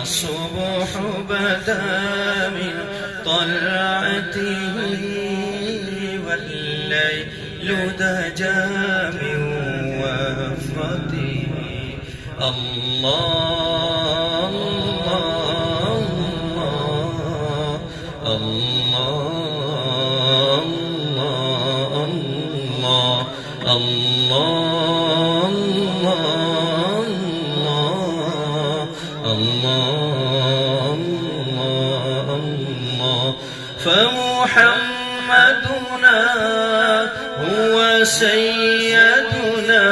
الصبح بدا من طلعته والليل دجى من وفرته. الله الله الله الله الله الله الله. فمحمدنا هو سيدنا